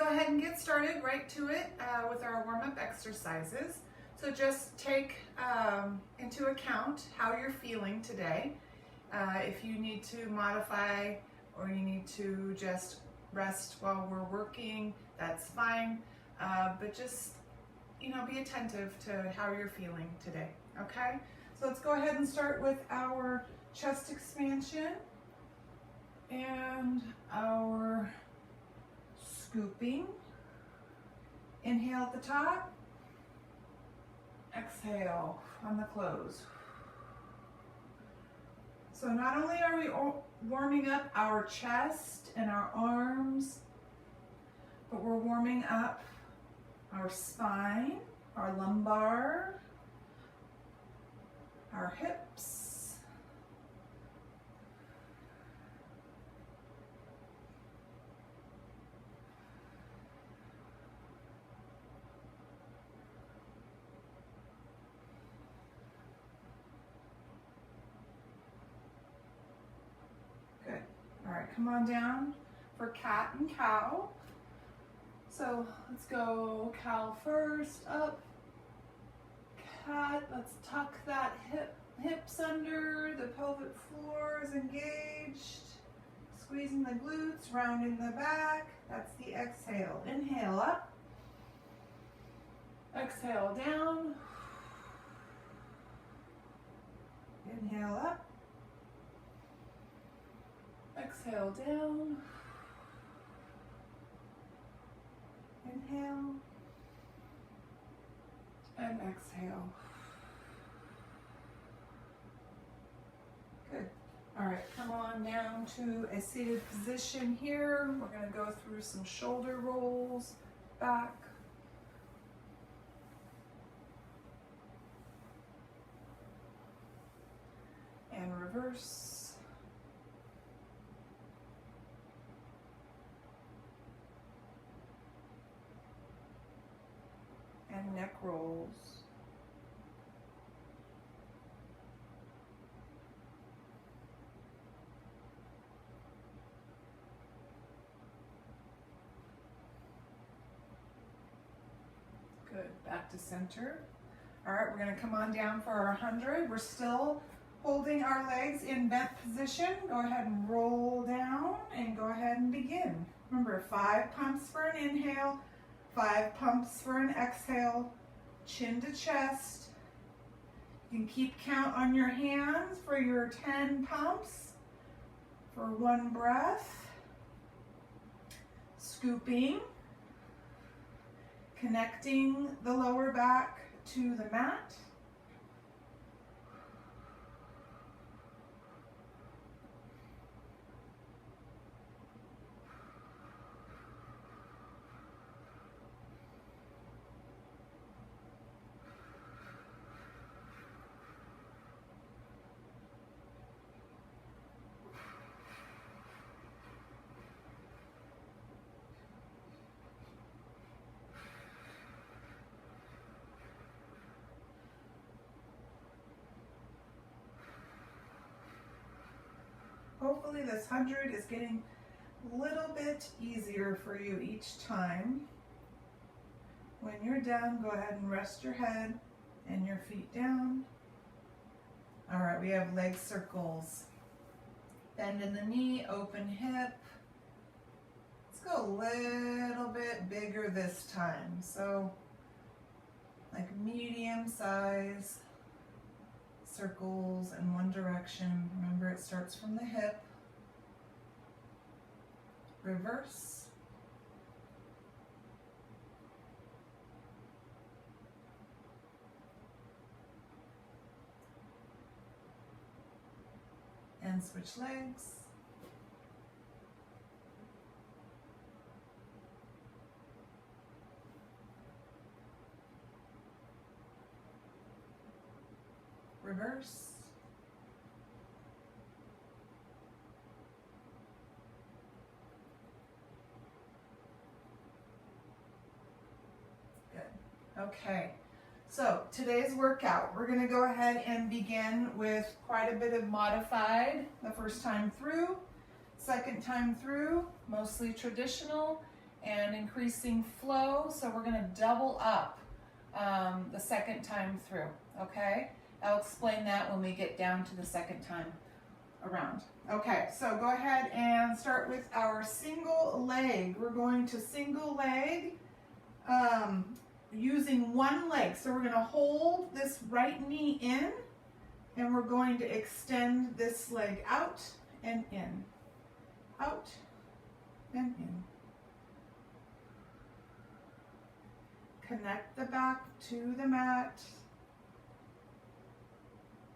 ahead and get started right to it with our warm-up exercises. So just take into account how you're feeling today. If you need to modify or you need to just rest while we're working, that's fine. But just, be attentive to how you're feeling today, okay? So let's go ahead and start with our chest expansion and our scooping. Inhale at the top, exhale on the close. So not only are we warming up our chest and our arms, but we're warming up our spine, our lumbar, our hips, good. All right, come on down for cat and cow. So let's go cow first, up, cat. Let's tuck that hips under, the pelvic floor is engaged, squeezing the glutes, rounding the back. That's the exhale. Inhale up, exhale down, inhale up, exhale down, inhale, and exhale. Good. All right, come on down to a seated position here. We're going to go through some shoulder rolls, back, and reverse. And neck rolls. Good, back to center. All right, we're gonna come on down for our 100. We're still holding our legs in bent position. Go ahead and roll down and go ahead and begin. Remember, 5 pumps for an inhale, 5 pumps for an exhale, chin to chest. You can keep count on your hands for your 10 pumps for 1 breath. Scooping, connecting the lower back to the mat. Hopefully this 100 is getting a little bit easier for you each time. When you're done, go ahead and rest your head and your feet down. All right, we have leg circles. Bend in the knee, open hip. Let's go a little bit bigger this time. So like medium size circles in one direction. Remember, it starts from the hip. Reverse. And switch legs. Reverse. Good. Okay. So today's workout, we're going to go ahead and begin with quite a bit of modified the first time through, second time through, mostly traditional, and increasing flow. So we're gonna double up the second time through, okay? I'll explain that when we get down to the second time around. Okay, so go ahead and start with our single leg. We're going to single leg using one leg. So we're gonna hold this right knee in, and we're going to extend this leg out and in, out and in. Connect the back to the mat,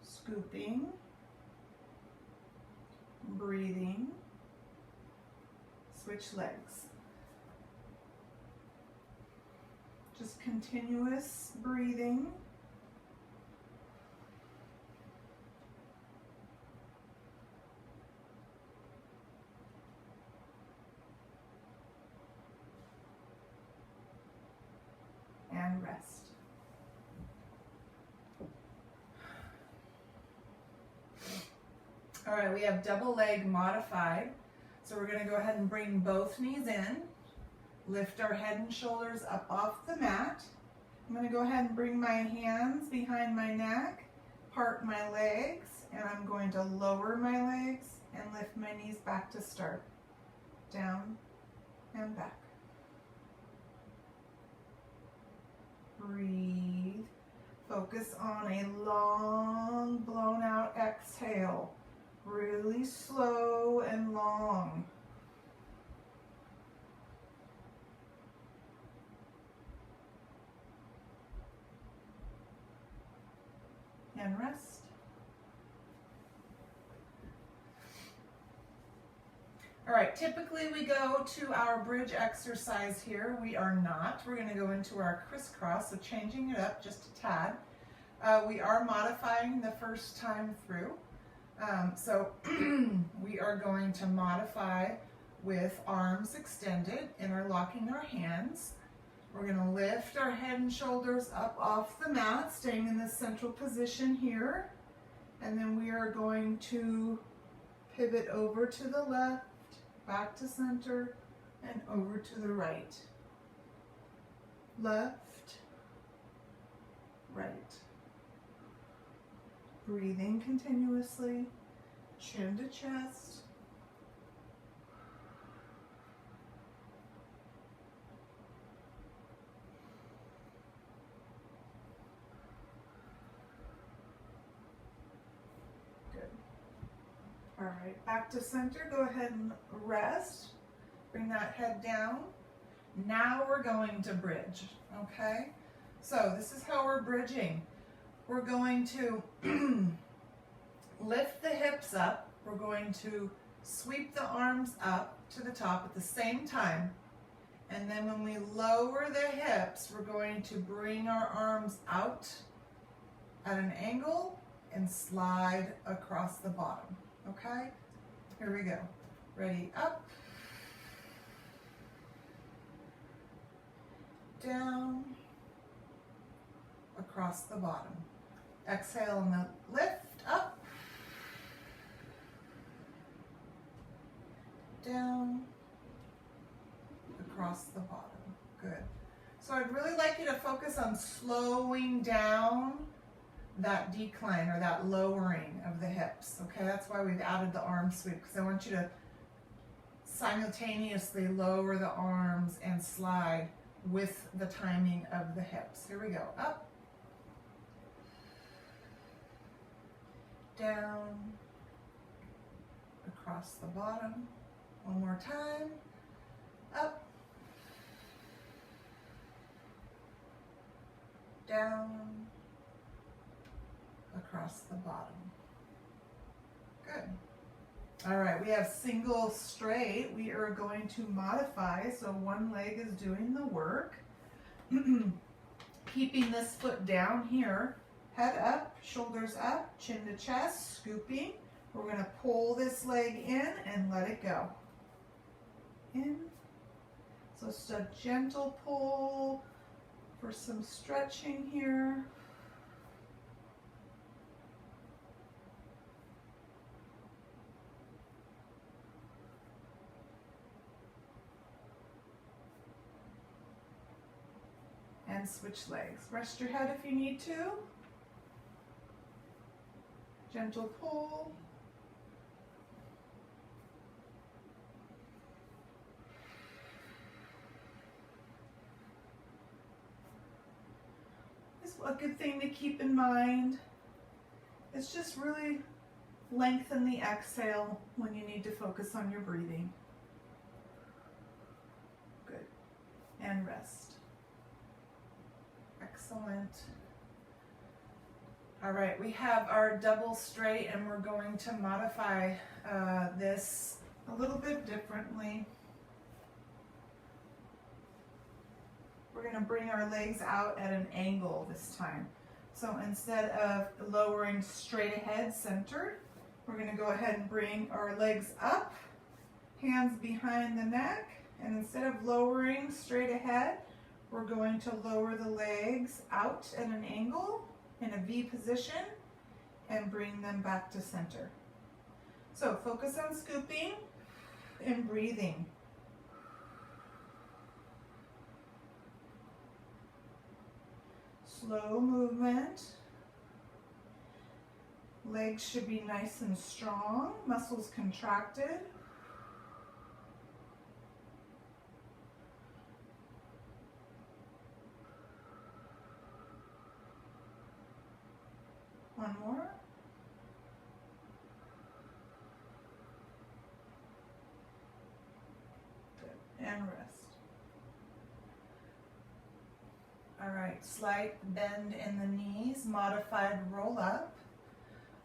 scooping, breathing, switch legs. Just continuous breathing. And rest. All right, we have double leg modified. So we're gonna go ahead and bring both knees in, lift our head and shoulders up off the mat. I'm gonna go ahead and bring my hands behind my neck, part my legs, and I'm going to lower my legs and lift my knees back to start. Down and back. Breathe. Focus on a long, blown out exhale. Really slow and long. And rest. All right, typically we go to our bridge exercise here. We are not. We're going to go into our crisscross, so changing it up just a tad. We are modifying the first time through. So we are going to modify with arms extended, interlocking our hands. We're going to lift our head and shoulders up off the mat, staying in this central position here. And then we are going to pivot over to the left, back to center, and over to the right. Left, right. Breathing continuously, chin to chest. Good. All right, back to center. Go ahead and rest. Bring that head down. Now we're going to bridge, okay? So this is how we're bridging. We're going to lift the hips up. We're going to sweep the arms up to the top at the same time. And then when we lower the hips, we're going to bring our arms out at an angle and slide across the bottom, okay? Here we go. Ready, up, down, across the bottom. Exhale and the lift up, down, across the bottom. Good. So I'd really like you to focus on slowing down that decline or that lowering of the hips. Okay, that's why we've added the arm sweep, because I want you to simultaneously lower the arms and slide with the timing of the hips. Here we go. Up, down, across the bottom. One more time. Up, down, across the bottom. Good. All right, we have single straight. We are going to modify, so one leg is doing the work. Keeping this foot down here, head up, shoulders up, chin to chest, scooping. We're going to pull this leg in and let it go. In. So just a gentle pull for some stretching here. and switch legs. Rest your head if you need to. Gentle pull. A good thing to keep in mind is just really lengthen the exhale when you need to focus on your breathing. Good. And rest. Excellent. All right, we have our double straight and we're going to modify this a little bit differently. We're going to bring our legs out at an angle this time. So instead of lowering straight ahead centered, we're going to go ahead and bring our legs up, hands behind the neck, and instead of lowering straight ahead, we're going to lower the legs out at an angle in a V position and bring them back to center. So focus on scooping and breathing. Slow movement. Legs should be nice and strong, muscles contracted. One more. Good. And rest. All right, slight bend in the knees, modified roll up.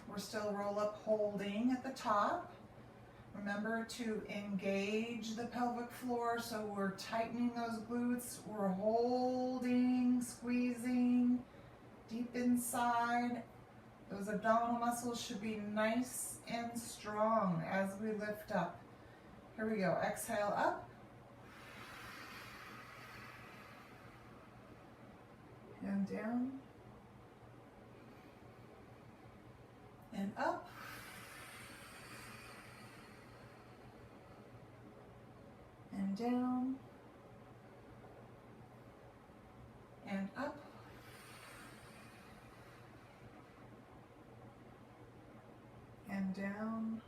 We're still roll up holding at the top. Remember to engage the pelvic floor, so we're tightening those glutes. We're holding, squeezing deep inside. Those abdominal muscles should be nice and strong as we lift up. Here we go, exhale up. And down. And up. And down. And up. And down.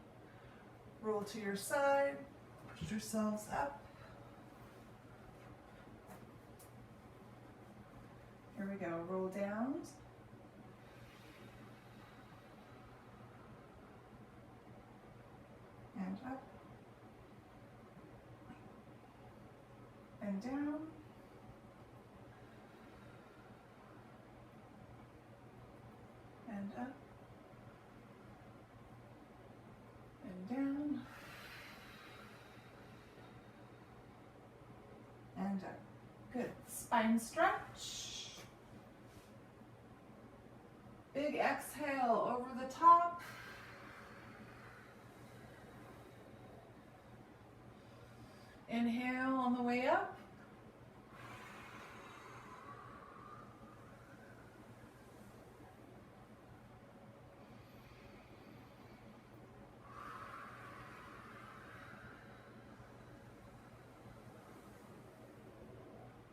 Roll to your side. Push yourselves up. Here we go. Roll down. And up. And down. And up. And down. And up. Good. Spine stretch. Big exhale over the top. Inhale on the way up.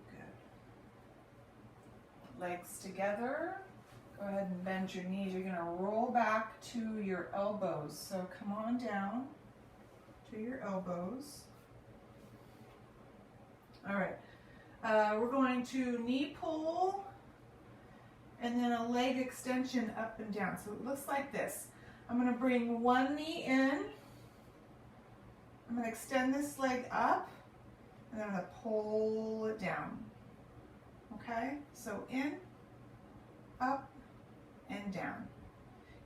Good. Legs together. Go ahead and bend your knees. You're going to roll back to your elbows. So come on down to your elbows. All right. We're going to knee pull and then a leg extension up and down. So it looks like this. I'm going to bring one knee in. I'm going to extend this leg up and then I'm going to pull it down. Okay? So in, up, and down.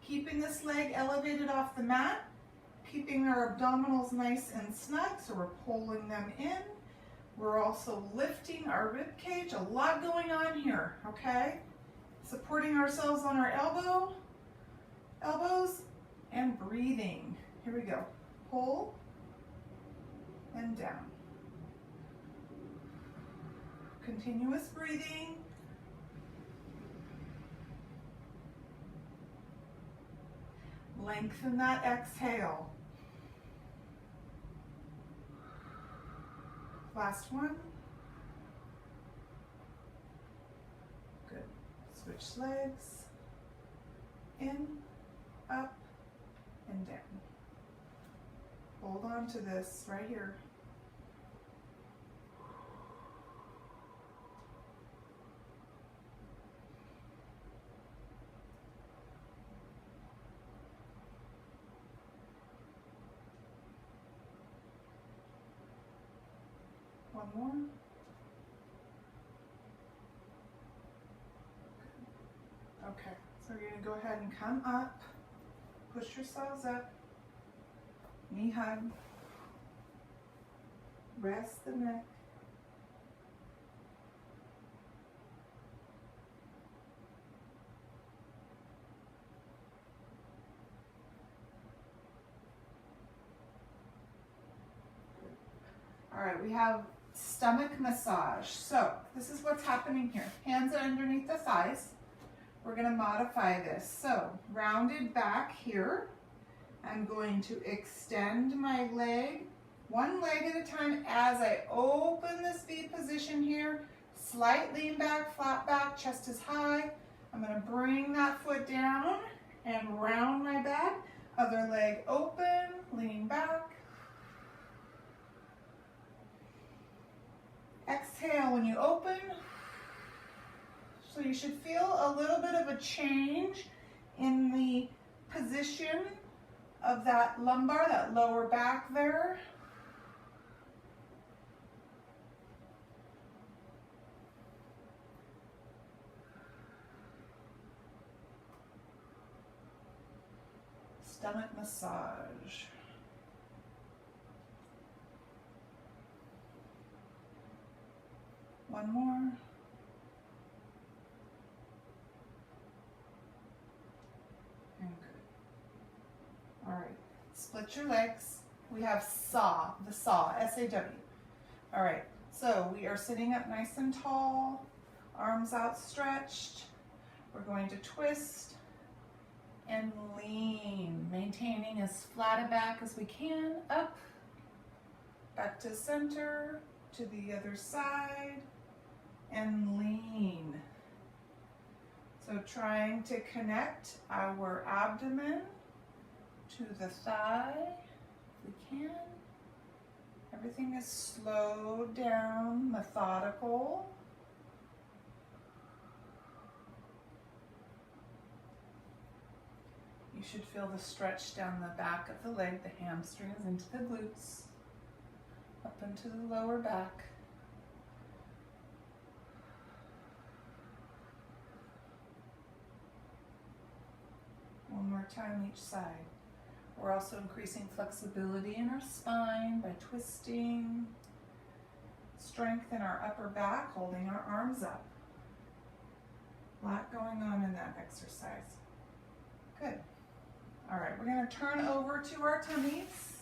Keeping this leg elevated off the mat, keeping our abdominals nice and snug, so we're pulling them in. We're also lifting our rib cage, a lot going on here, okay? Supporting ourselves on our elbows, and breathing. Here we go. Pull and down. Continuous breathing. Lengthen that exhale. Last one. Switch legs. In, up, and down. Hold on to this right here. One more. Okay, so you're gonna go ahead and come up, push yourselves up, knee hug, rest the neck. All right, we have stomach massage. So this is what's happening here. Hands are underneath the thighs. We're going to modify this. So rounded back here. I'm going to extend my leg, one leg at a time as I open this V position here. Slight lean back, flat back, chest is high. I'm going to bring that foot down and round my back. Other leg open, lean back. Exhale when you open. So you should feel a little bit of a change in the position of that lumbar, that lower back there. Stomach massage. One more. And good. All right, split your legs. We have saw, the saw, S-A-W. All right, so we are sitting up nice and tall, arms outstretched. We're going to twist and lean, maintaining as flat a back as we can, up, back to center, to the other side, and lean. So trying to connect our abdomen to the thigh, if we can. Everything is slowed down, methodical. You should feel the stretch down the back of the leg, the hamstrings into the glutes, up into the lower back. One more time each side. We're also increasing flexibility in our spine by twisting. Strength in our upper back, holding our arms up. A lot going on in that exercise. Good. All right, we're going to turn over to our tummies.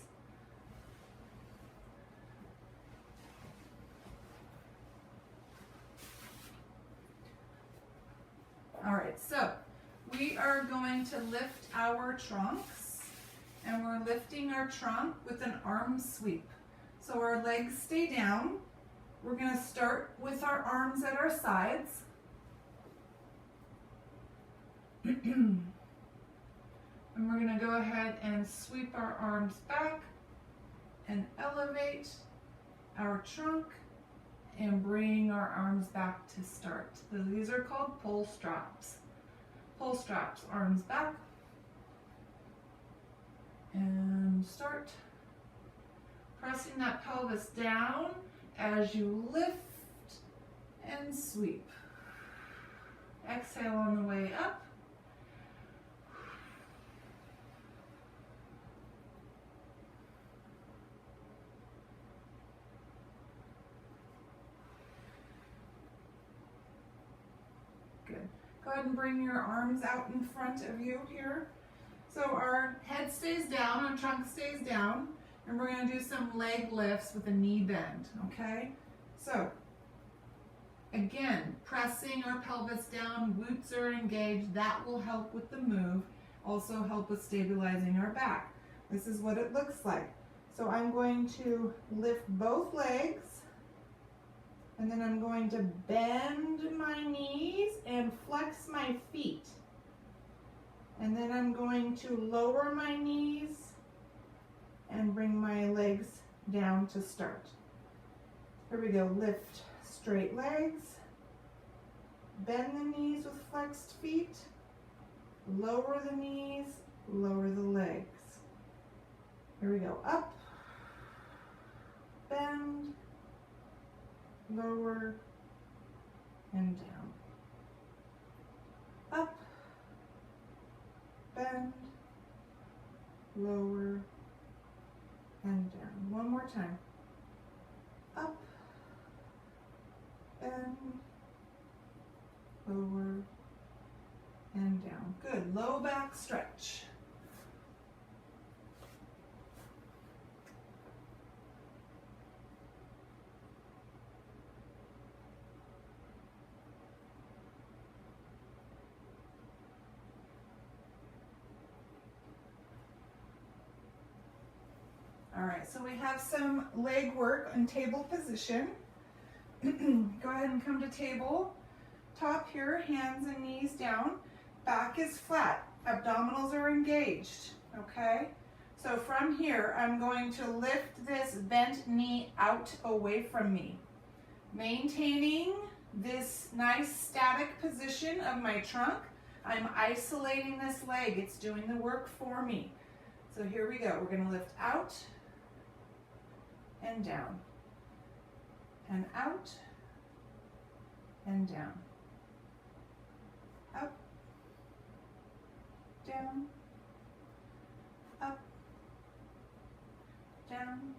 All right, so we are going to lift our trunks, and we're lifting our trunk with an arm sweep. So our legs stay down. We're going to start with our arms at our sides. And we're going to go ahead and sweep our arms back and elevate our trunk and bring our arms back to start. These are called pull straps. Pull straps, arms back, and start pressing that pelvis down as you lift and sweep. Exhale on the way up. Go ahead and bring your arms out in front of you here. So our head stays down, our trunk stays down, and we're going to do some leg lifts with a knee bend, okay? So, again, pressing our pelvis down, glutes are engaged. That will help with the move, also help with stabilizing our back. This is what it looks like. So I'm going to lift both legs, and And then I'm going to bend my knees and flex my feet. And then I'm going to lower my knees and bring my legs down to start. Here we go, lift straight legs, bend the knees with flexed feet, lower the knees, lower the legs. Here we go, up, bend, lower, and down. Up, bend, lower, and down. One more time. Up, bend, lower, and down. Good. Low back stretch. All right, so we have some leg work in table position. Go ahead and come to table. Top here, hands and knees down. Back is flat, abdominals are engaged, okay? So from here, I'm going to lift this bent knee out away from me, maintaining this nice static position of my trunk. I'm isolating this leg, it's doing the work for me. So here we go, we're gonna lift out and down, and out and down, up, down, up, down.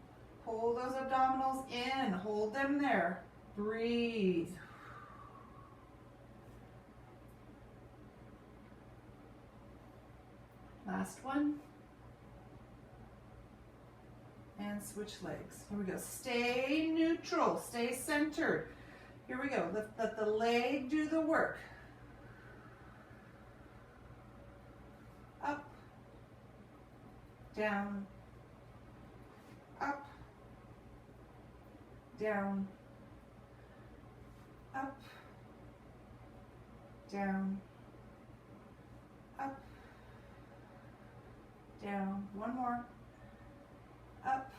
Pull those abdominals in, hold them there, breathe. Last one. And switch legs. Here we go. Stay neutral, stay centered. Here we go. Let the leg do the work. Up, down, up, down, up, down, up, down. One more. Up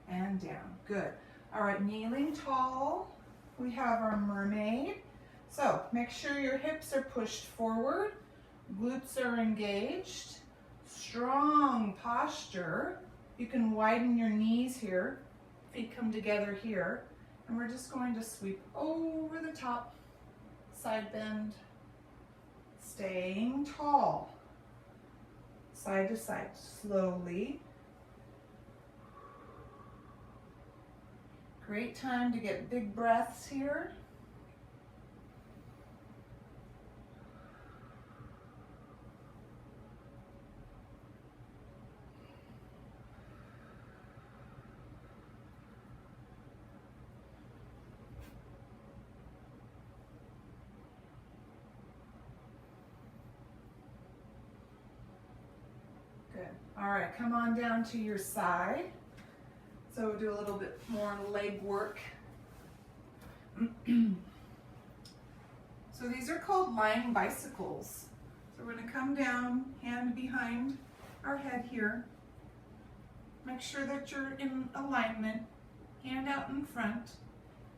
and down. Good. All right, kneeling tall. We have our mermaid. So make sure your hips are pushed forward, glutes are engaged, strong posture. You can widen your knees here, feet come together here, and we're just going to sweep over the top, side bend, staying tall, side to side, slowly. Great time to get big breaths here. Good. All right, come on down to your side. So we'll do a little bit more leg work. So these are called lying bicycles. So we're going to come down, hand behind our head here. Make sure that you're in alignment, hand out in front.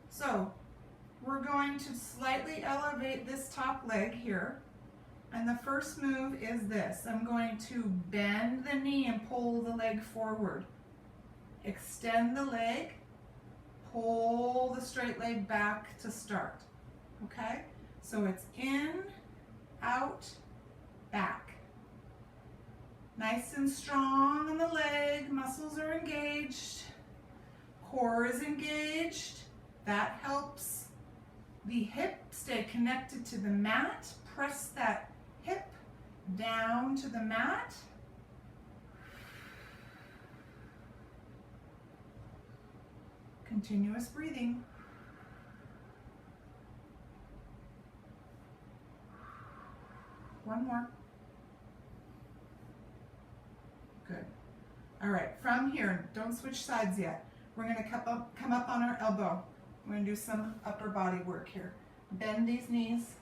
So we're going to slightly elevate this top leg here. And the first move is this. I'm going to bend the knee and pull the leg forward. Extend the leg, pull the straight leg back to start, okay? So it's in, out, back. Nice and strong in the leg, muscles are engaged, core is engaged. That helps the hip stay connected to the mat. Press that hip down to the mat. Continuous breathing. One more. Good. All right, from here, don't switch sides yet. We're going to come up on our elbow. We're gonna do some upper body work here. Bend these knees,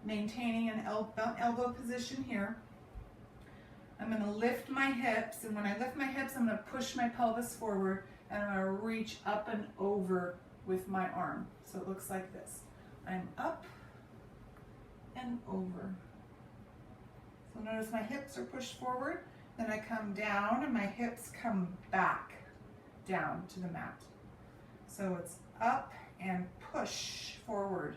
maintaining an elbow position here. I'm gonna lift my hips, and when I lift my hips, I'm gonna push my pelvis forward, and I'm gonna reach up and over with my arm. So it looks like this. I'm up and over. So notice my hips are pushed forward, then I come down and my hips come back down to the mat. So it's up and push forward,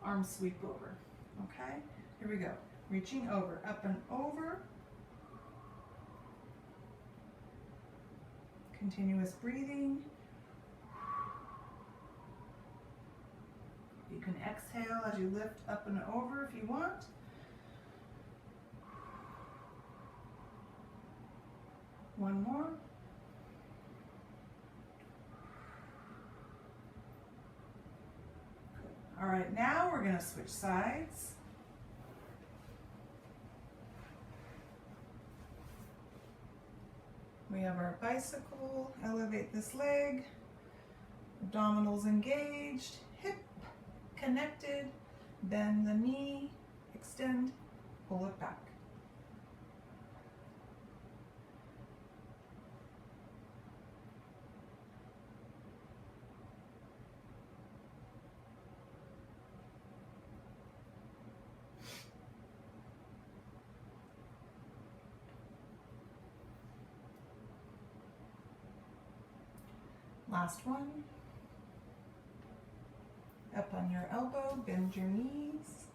arm sweep over, okay? Here we go, reaching over, up and over. Continuous breathing. You can exhale as you lift up and over if you want. One more. Good. All right, now we're going to switch sides. We have our bicycle, elevate this leg, abdominals engaged, hip connected, bend the knee, extend, pull it back. Last one. Up on your elbow, bend your knees,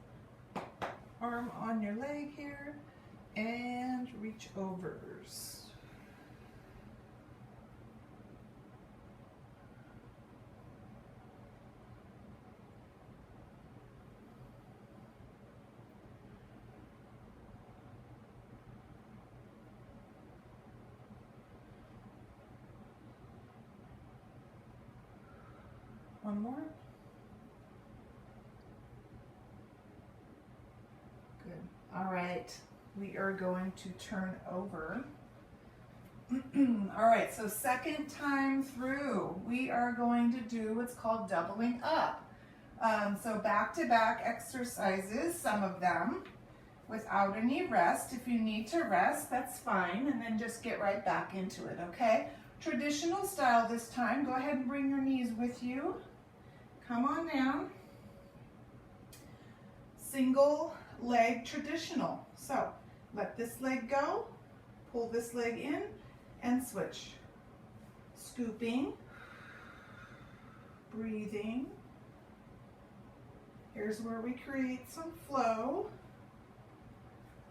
arm on your leg here, and reach overs. One more. Good. All right, we are going to turn over. All right, so second time through, we are going to do what's called doubling up. So back-to-back exercises, some of them, without any rest. If you need to rest, that's fine, and then just get right back into it, okay? Traditional style this time. Go ahead and bring your knees with you. Come on down. Single leg traditional. So let this leg go, pull this leg in, and switch. Scooping, breathing. Here's where we create some flow.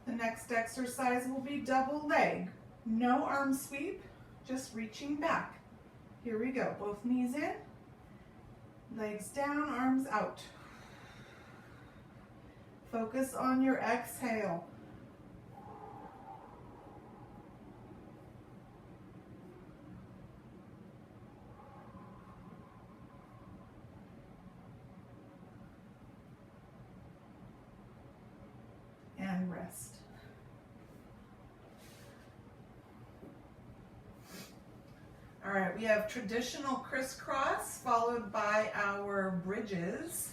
The next exercise will be double leg. No arm sweep, just reaching back. Here we go, both knees in, legs down, arms out. Focus on your exhale. And rest. All right, we have traditional crisscross followed by our bridges.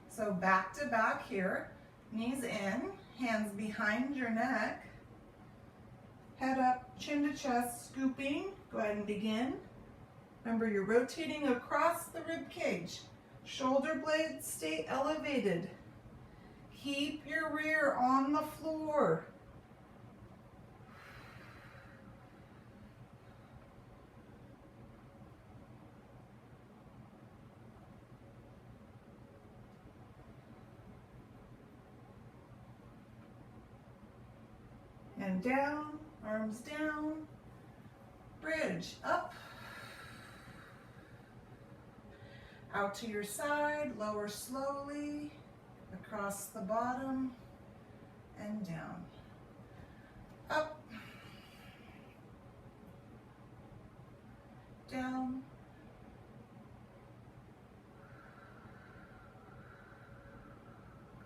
So back to back here, knees in, hands behind your neck, head up, chin to chest, scooping. Go ahead and begin. Remember, you're rotating across the rib cage. Shoulder blades stay elevated. Keep your rear on the floor. And down, arms down, bridge, up, out to your side, lower slowly, across the bottom, and down, up, down,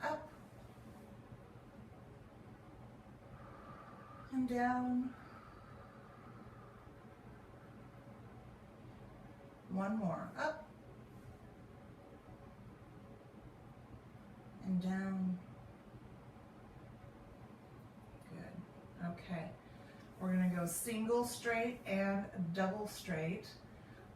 up, and down. One more, up and down. Good. Okay. We're going to go single straight and double straight.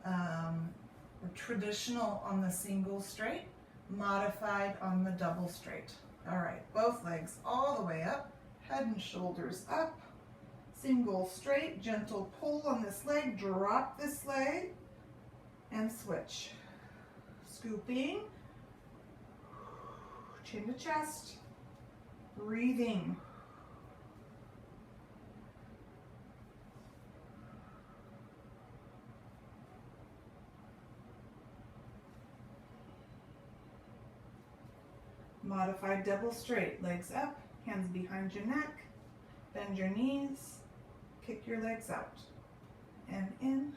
We're traditional on the single straight, modified on the double straight. All right, both legs all the way up, head and shoulders up. Single straight, gentle pull on this leg, drop this leg, and switch. Scooping, chin to chest, breathing. Modified double straight, legs up, hands behind your neck, bend your knees, kick your legs out, and in,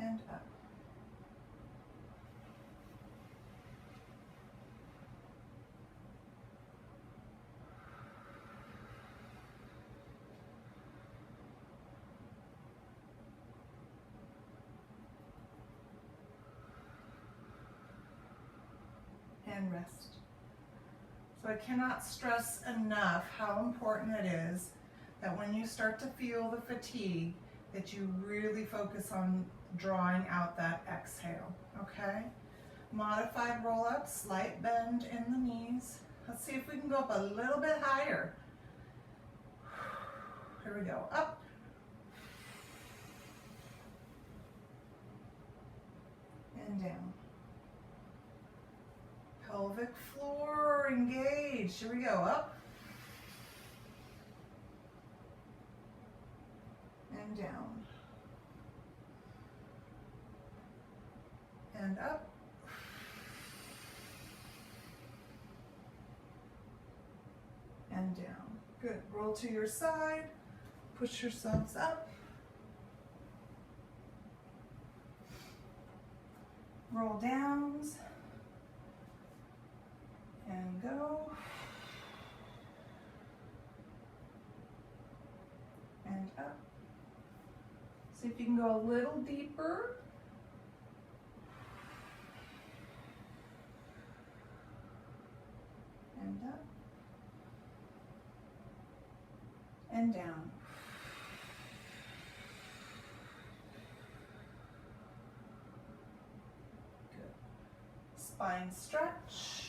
and up. And rest. So I cannot stress enough how important it is that when you start to feel the fatigue, that you really focus on drawing out that exhale, okay? Modified roll-up, slight bend in the knees. Let's see if we can go up a little bit higher. Here we go, up. And down. Pelvic floor engaged. Here we go, up. And down. And up. And down. Good. Roll to your side. Push yourselves up. Roll downs. And go. And up. See if you can go a little deeper. And up. And down. Good. Spine stretch.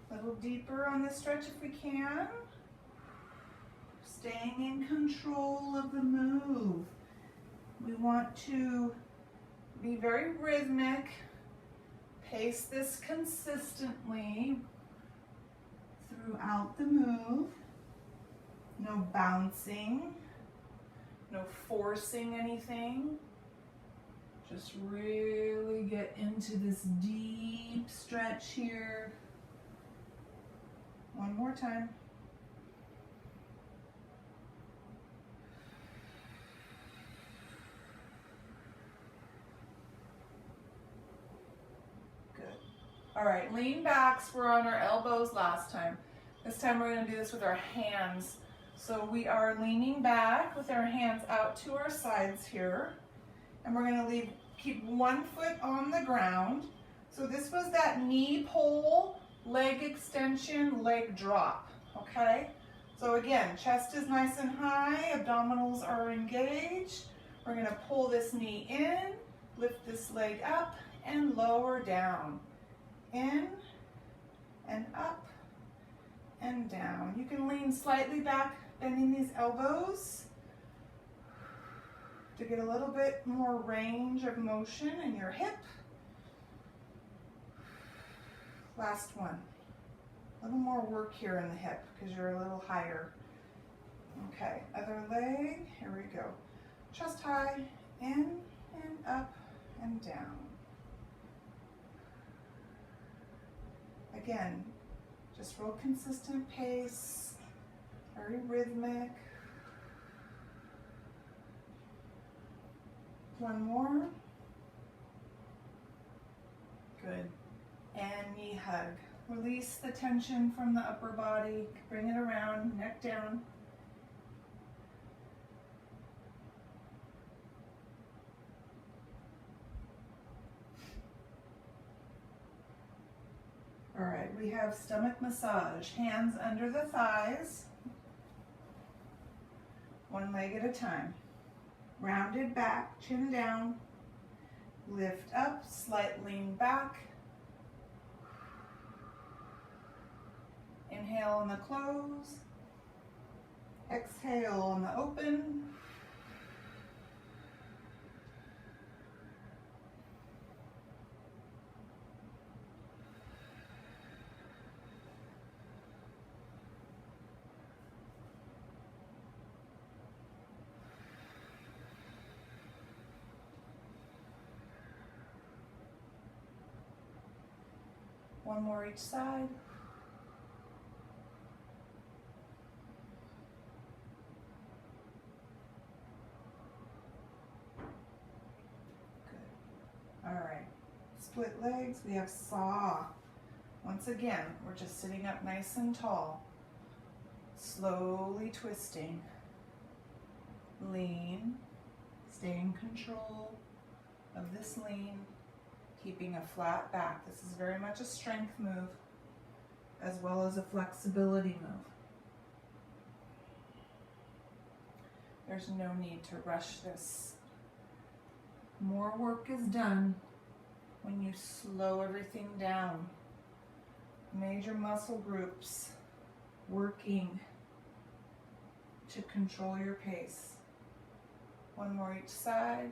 A little deeper on this stretch if we can. Staying in control of the move. We want to be very rhythmic, pace this consistently throughout the move. No bouncing, no forcing anything. Just really get into this deep stretch here. One more time. Good. All right, lean backs. We're on our elbows last time. This time we're going to do this with our hands. So we are leaning back with our hands out to our sides here. And we're going to keep one foot on the ground. So this was that knee pull, leg extension, leg drop, okay? So again, chest is nice and high, abdominals are engaged. We're gonna pull this knee in, lift this leg up, and lower down. In, and up, and down. You can lean slightly back, bending these elbows to get a little bit more range of motion in your hip. Last one. A little more work here in the hip because you're a little higher. Okay, other leg, here we go. Chest high, in and up and down. Again, just real consistent pace, very rhythmic. One more. Good. And knee hug. Release the tension from the upper body. Bring it around, neck down. we have stomach massage. Hands under the thighs, one leg at a time. Rounded back, chin down, lift up, slight lean back. Inhale on the close, exhale on the open. One more each side. Good. All right. Split legs. We have saw. Once again, we're just sitting up nice and tall. Slowly twisting. Lean. Stay in control of this lean. Keeping a flat back. This is very much a strength move as well as a flexibility move. There's no need to rush this. More work is done when you slow everything down. Major muscle groups working to control your pace. One more each side.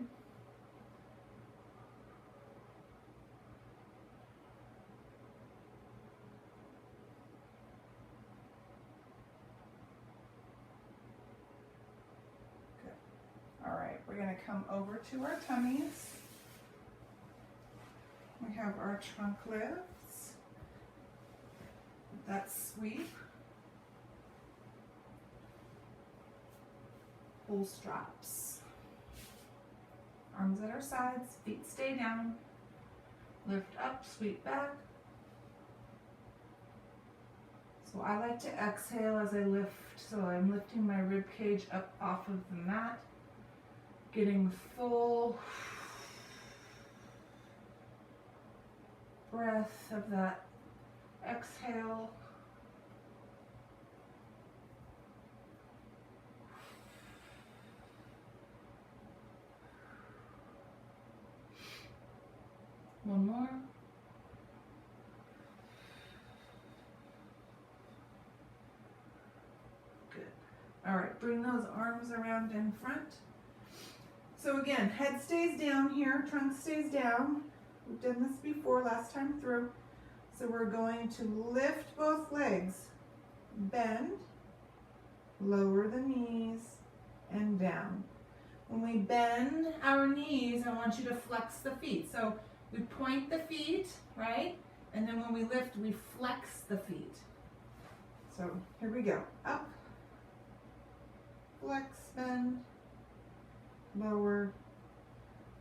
We're going to come over to our tummies. We have our trunk lifts. That sweep. Pull straps. Arms at our sides, feet stay down. Lift up, sweep back. So I like to exhale as I lift, so I'm lifting my rib cage up off of the mat. Getting full breath of that exhale. One more. Good. All right, bring those arms around in front. So again, head stays down here, trunk stays down. We've done this before last time through. So we're going to lift both legs, bend, lower the knees, and down. When we bend our knees, I want you to flex the feet. So we point the feet, right? And then when we lift, we flex the feet. So here we go. Up, flex, bend, lower,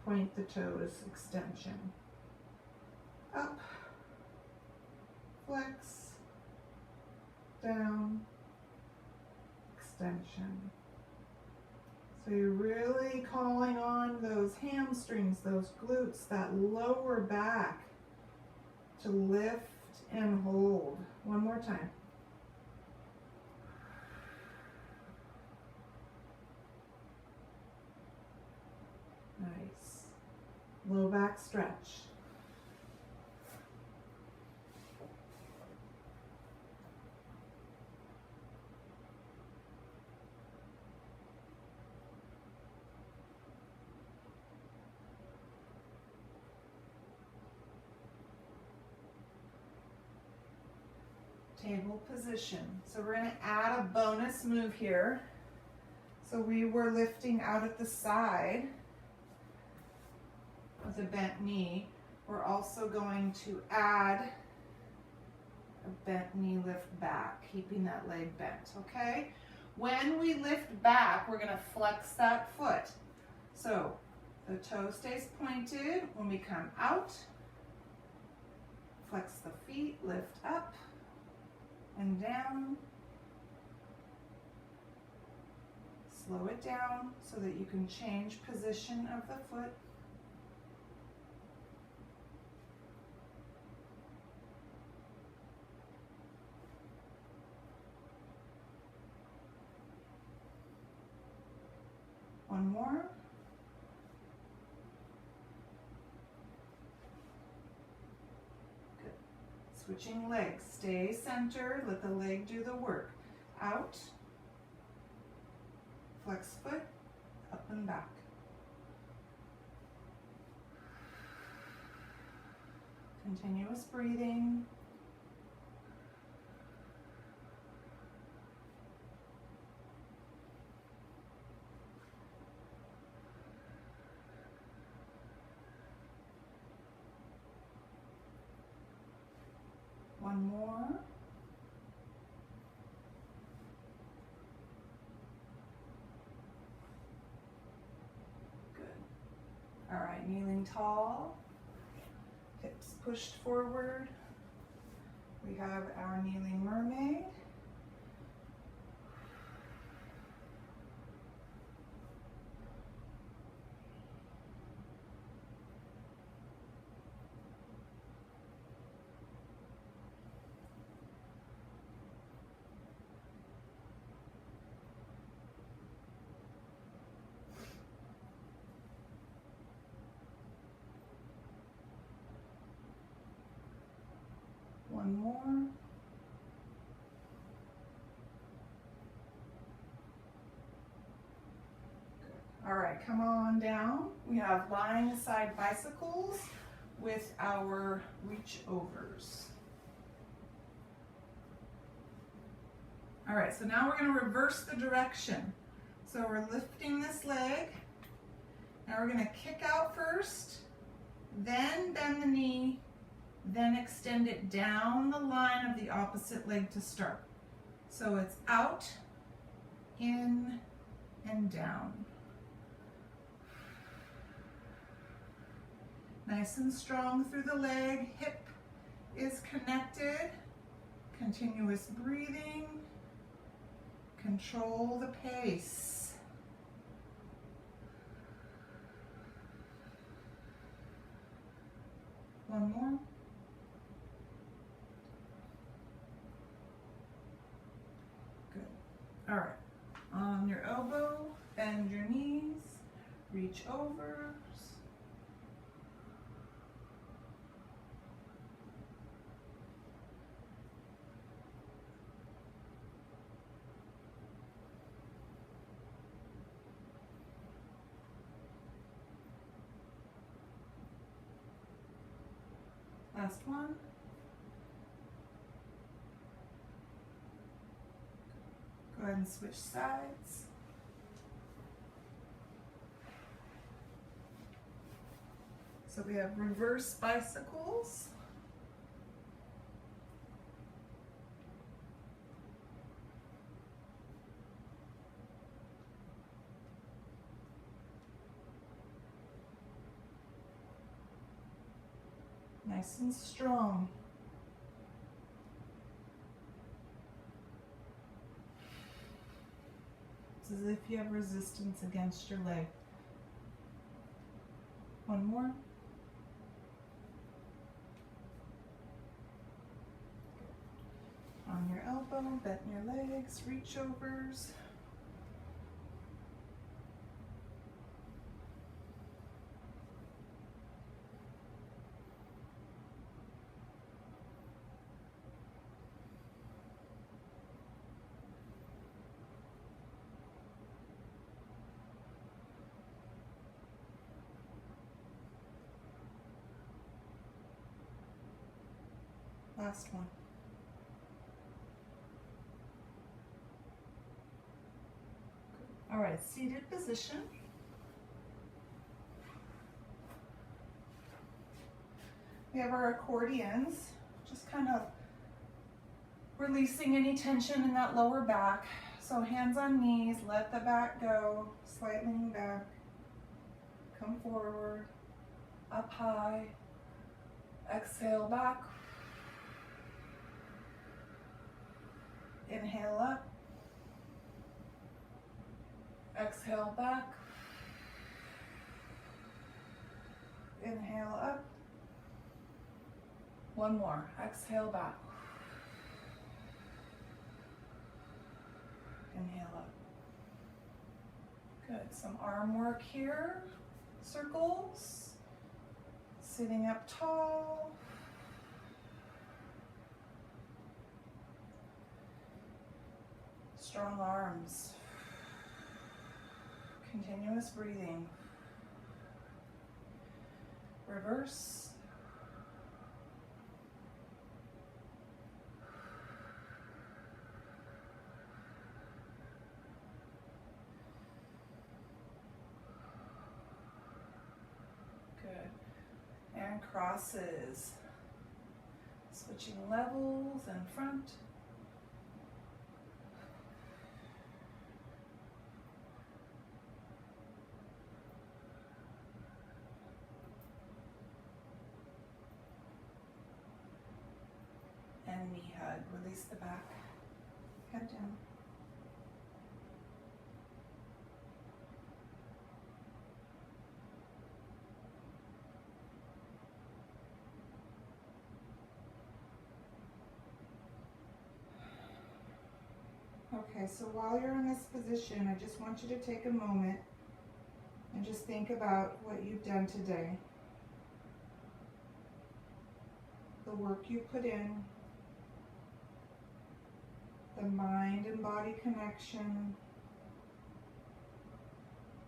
point the toes, extension. Up, flex, down, extension. So you're really calling on those hamstrings, those glutes, that lower back to lift and hold. One more time. Nice. Low back stretch. Table position. So we're going to add a bonus move here. So we were lifting out at the side with a bent knee. We're also going to add a bent knee lift back, keeping that leg bent, okay? When we lift back, we're going to flex that foot. So the toe stays pointed. When we come out, flex the feet, lift up and down. Slow it down so that you can change position of the foot. One more. Good. Switching legs. Stay centered. Let the leg do the work. Out. Flex foot. Up and back. Continuous breathing. One more. Good. All right, kneeling tall. Hips pushed forward. We have our kneeling mermaid. One more. Good. All right, come on down. We have lying side bicycles with our reach overs. All right, so now we're going to reverse the direction. So we're lifting this leg. Now we're going to kick out first, then bend the knee, then extend it down the line of the opposite leg to start. So it's out, in, and down. Nice and strong through the leg. Hip is connected. Continuous breathing. Control the pace. One more. Good. All right. On your elbow, bend your knees, reach overs. Last one. Go ahead and switch sides. So we have reverse bicycles. Nice and strong. It's as if you have resistance against your leg. One more. On your elbow, bend your legs, reach overs. Last one. All right, seated position. We have our accordions, just kind of releasing any tension in that lower back. So hands on knees, let the back go, slight lean back, come forward, up high, exhale back, inhale up, exhale back, inhale up, one more, exhale back, inhale up. Good, some arm work here, circles, sitting up tall. Strong arms, continuous breathing. Reverse. Good. And crosses. Switching levels in front. And knee hug. Release the back. Head down. Okay, so while you're in this position, I just want you to take a moment and just think about what you've done today. The work you put in, the mind and body connection.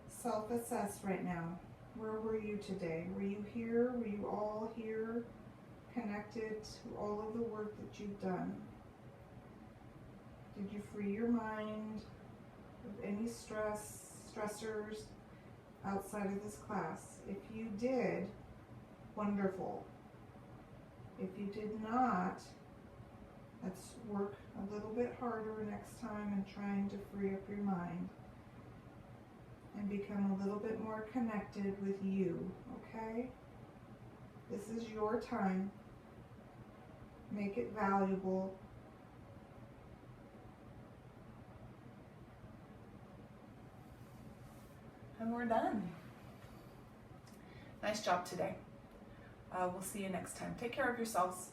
Self-assess right now. Where were you today? Were you here? Were you all here? Connected to all of the work that you've done? Did you free your mind of any stressors outside of this class? If you did, wonderful. If you did not, let's work a little bit harder next time in trying to free up your mind and become a little bit more connected with you, okay? This is your time. Make it valuable. And we're done. Nice job today. We'll see you next time. Take care of yourselves.